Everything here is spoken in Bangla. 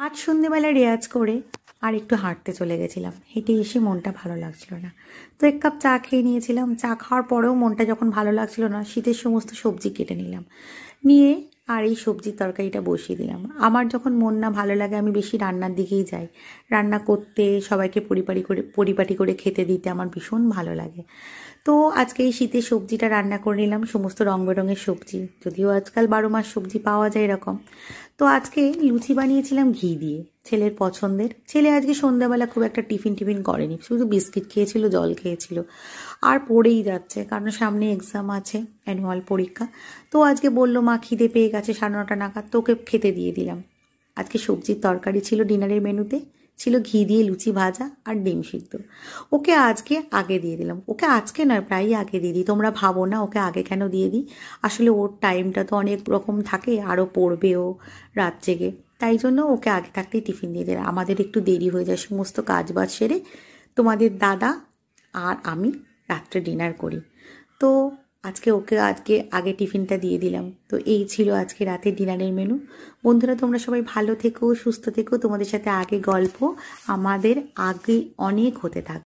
আজ সন্ধ্যেবেলা রেয়াজ করে আর একটু হাঁটতে চলে গেছিলাম। হেঁটে এসে মনটা ভালো লাগছিল না, তো এক কাপ চা খেয়ে নিয়েছিলাম। চা খাওয়ার পরেও মনটা যখন ভালো লাগছিল না, শীতের সমস্ত সবজি কেটে নিলাম, নিয়ে আর এই সবজির তরকারিটা বসিয়ে দিলাম। আমার যখন মন না ভালো লাগে আমি বেশি রান্নার দিকেই যাই। রান্না করতে, সবাইকে পরিপাটি করে খেতে দিতে আমার ভীষণ ভালো লাগে। তো আজকে এই শীতের সবজিটা রান্না করে নিলাম, সমস্ত রং বেরঙের সবজি, যদিও আজকাল 12 মাস সবজি পাওয়া যায় এরকম। তো আজকে লুচি বানিয়েছিলাম ঘি দিয়ে, ছেলের পছন্দের। ছেলে আজকে সন্ধ্যাবেলা খুব একটা টিফিন করেনি, শুধু বিস্কিট খেয়েছিল, জল খেয়েছিল, আর পড়েই যাচ্ছে, কারণ সামনে এক্সাম আছে, অ্যানুয়াল পরীক্ষা। তো আজকে বললো মা খিদে পেয়ে গেছে 9:30 নাগাদ, তো ওকে খেতে দিয়ে দিলাম। আজকে সবজির তরকারি ছিল, ডিনারের মেনুতে ছিল ঘি দিয়ে লুচি ভাজা আর ডিম সিদ্ধ। ওকে আজকে আগে দিয়ে দিলাম, ওকে আজকে নয় প্রায়ই আগে দিয়ে দিই। তোমরা ভাবো না ওকে আগে কেন দিয়ে দিই, আসলে ওর টাইমটা তো অনেক রকম থাকে, আরও পড়বেও রাত জেগে, তাই জন্য ওকে আগে থাকতেই টিফিন দিয়ে দিলাম। আমাদের একটু দেরি হয়ে যায় সমস্ত কাজ বাজ সেরে, তোমাদের দাদা আর আমি রাত্রে ডিনার করি। তো ওকে আগে টিফিনটা দিয়ে দিলাম। তো এই ছিল আজকে রাতের ডিনারের মেনু। বন্ধুরা, তোমরা সবাই ভালো থেকো, সুস্থ থেকো। তোমাদের সাথে আগে গল্প আমাদের আগে অনেক হতে থাকবে।